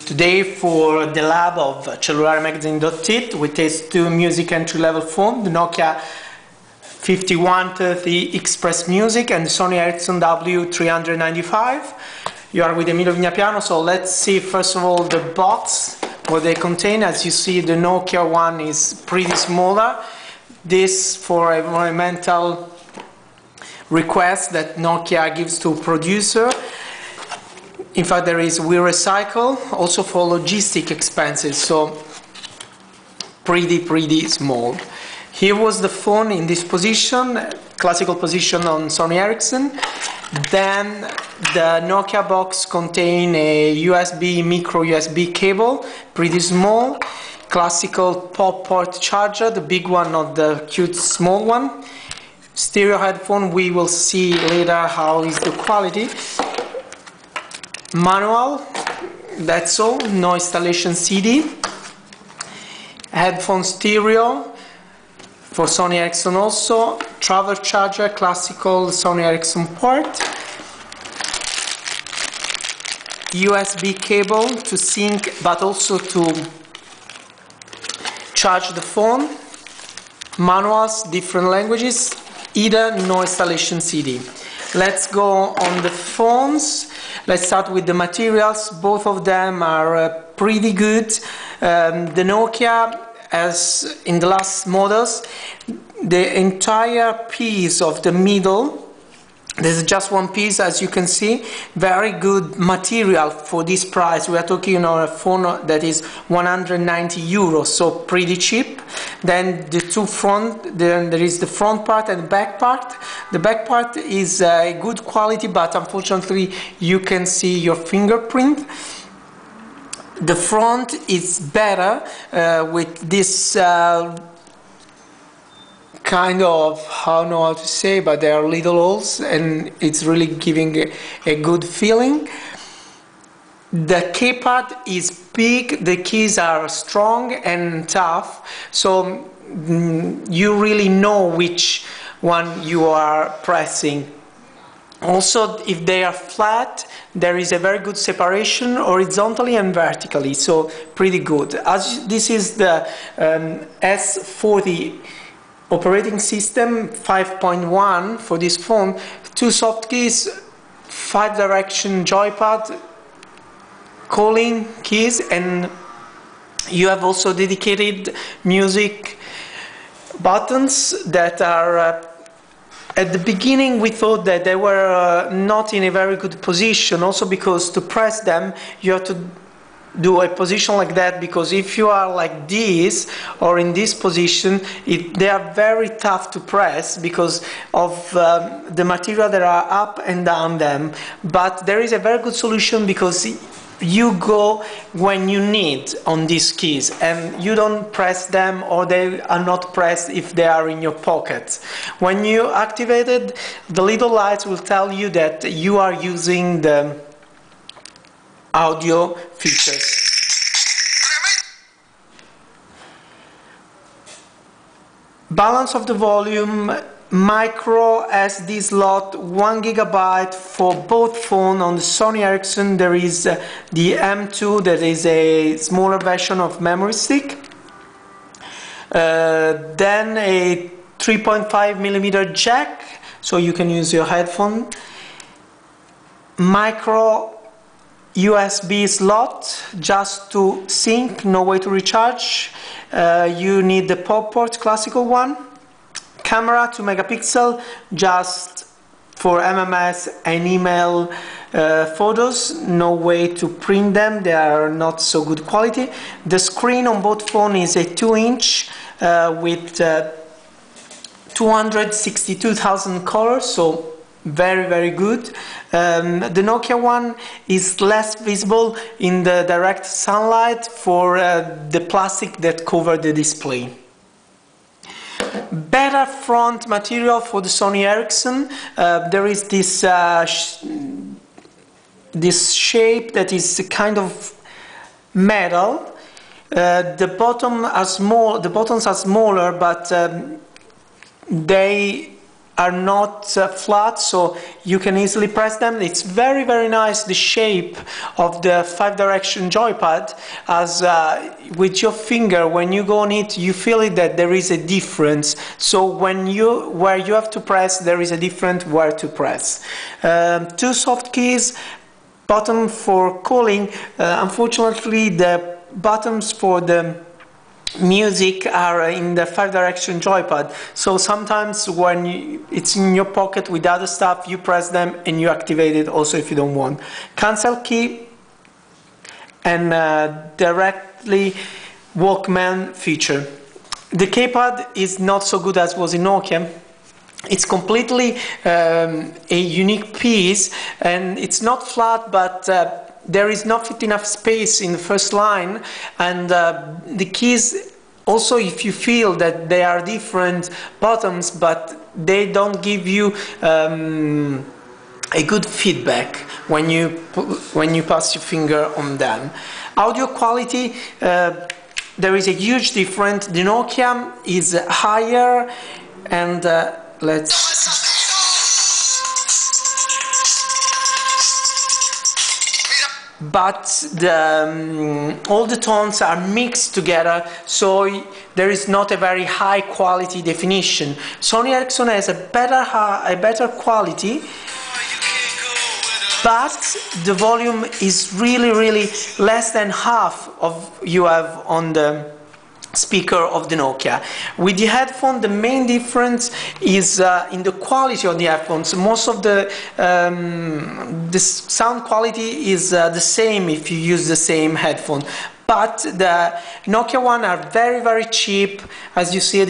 Today for the lab of CellulareMagazine.it we test two music entry-level phones, the Nokia 5130 Express Music and the SonyEricsson W395. You are with Emilio Vignapiano, so let's see first of all the box, what they contain. As you see, the Nokia one is pretty smaller. This for environmental request that Nokia gives to producer. In fact, there is we recycle also for logistic expenses, so pretty small. Here was the phone in this position, classical position on Sony Ericsson. Then the Nokia box contains a USB, micro USB cable, pretty small. Classical pop port charger, the big one, not the cute small one. Stereo headphone, we will see later how is the quality. Manual, that's all, no installation CD. Headphone stereo for Sony Ericsson also. Travel charger, classical Sony Ericsson port. USB cable to sync but also to charge the phone. Manuals, different languages, either no installation CD. Let's go on the phones. Let's start with the materials. Both of them are pretty good. The Nokia, as in the last models, the entire piece of the middle, there's just one piece, as you can see. Very good material for this price. We are talking on a phone that is 190 euros, so pretty cheap. Then the two front, then there is the front part and the back part. The back part is good quality, but unfortunately you can see your fingerprint. The front is better with this kind of, I don't know how to say, but there are little holes and it's really giving a good feeling. The keypad is big, the keys are strong and tough, so you really know which one you are pressing. Also, if they are flat, there is a very good separation horizontally and vertically, so pretty good. As this is the S40 operating system 5.1 for this phone, two soft keys, 5-direction joypad, calling keys, and you have also dedicated music buttons that are at the beginning we thought that they were not in a very good position, also because to press them you have to do a position like that, because if you are like this or in this position, they are very tough to press because of the material that are up and down them. But there is a very good solution, because you go when you need on these keys and you don't press them, or they are not pressed if they are in your pocket. When you activate it, the little lights will tell you that you are using the audio features. Balance of the volume, micro SD slot, 1 GB for both phones. On the Sony Ericsson there is the M2, that is a smaller version of memory stick. Then a 3.5mm jack, so you can use your headphone. Micro USB slot just to sync, no way to recharge. You need the pop port, classical one. Camera 2 megapixel, just for MMS and email photos, no way to print them, they are not so good quality. The screen on both phones is a 2-inch with 262,000 colors, so very good. The Nokia one is less visible in the direct sunlight for the plastic that covered the display. Better front material for the Sony Ericsson. There is this this shape that is kind of metal. The buttons are smaller, but they are not flat, so you can easily press them. It's very, very nice, the shape of the 5-direction joypad, as with your finger, when you go on it, you feel it that there is a difference. So where you have to press, there is a different where to press. 2 soft keys, button for calling. Unfortunately, the buttons for the music are in the 5-direction joypad, so sometimes when it's in your pocket with other stuff, you press them and you activate it also if you don't want. Cancel key and directly Walkman feature. The keypad is not so good as was in Nokia. It's completely a unique piece, and it's not flat, but there is not enough space in the first line, and the keys also, if you feel that they are different buttons, but they don't give you a good feedback when you pass your finger on them. Audio quality, there is a huge difference. The Nokia is higher, and but all the tones are mixed together, so there is not a very high quality definition. Sony Ericsson has a better quality, but the volume is really less than half of you have on the speaker of the Nokia. With the headphone, the main difference is in the quality of the headphones. Most of the sound quality is the same if you use the same headphone, but the Nokia one are very cheap. As you see,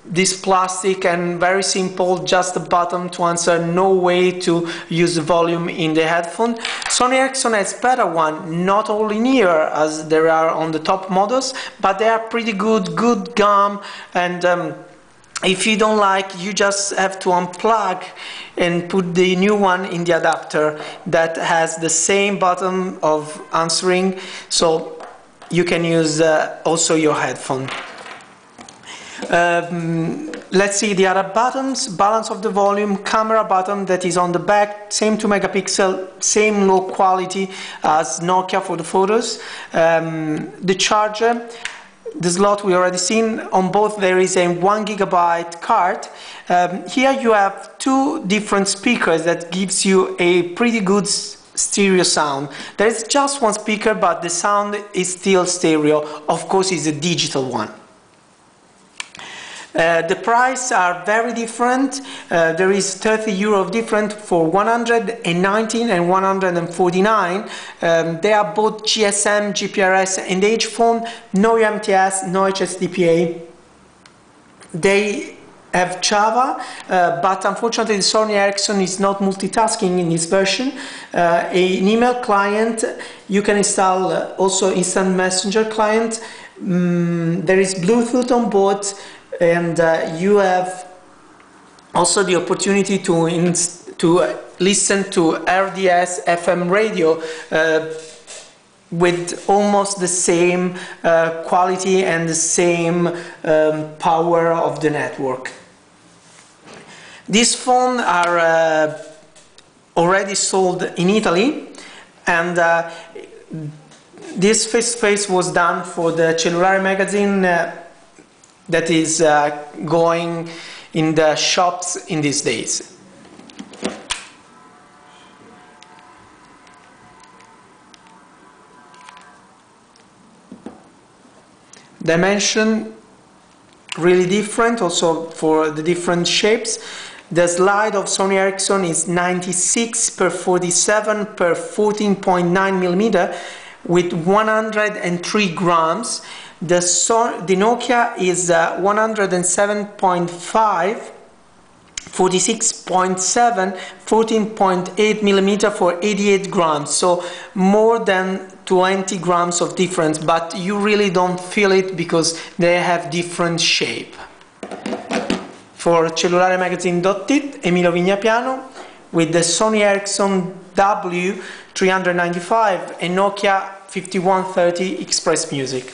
this plastic and very simple, just a button to answer, no way to use the volume in the headphone. Sony Ericsson has better one, not only near as there are on the top models, but they are pretty good gum, and if you don't like, you just have to unplug and put the new one in the adapter that has the same button of answering, so you can use also your headphone. Let's see the other buttons. Balance of the volume, camera button that is on the back, same 2 megapixel, same low quality as Nokia for the photos. The charger, the slot we already seen. On both there is a 1 GB card. Here you have 2 different speakers that gives you a pretty good stereo sound. There is just one speaker, but the sound is still stereo. Of course, it's a digital one. The price are very different. There is €30 of different for 119 and 149. They are both GSM, GPRS and H phone, no UMTS, no HSDPA. They have Java, but unfortunately the Sony Ericsson is not multitasking in this version. An email client, you can install also instant messenger client. There is Bluetooth on board, and you have also the opportunity to listen to RDS FM radio with almost the same quality and the same power of the network. These phones are already sold in Italy, and this face-to-face was done for the Cellulare magazine that is going in the shops in these days. Dimension really different also for the different shapes. The slide of Sony Ericsson is 96 by 47 by 14.9 millimeter with 103 grams. The Nokia is 107.5, 46.7, 14.8 millimeter for 88 grams. So more than 20 grams of difference, but you really don't feel it because they have different shape. For CellulareMagazine.it, Emilio Vignapiano with the Sony Ericsson W395 and Nokia 5130 Express Music.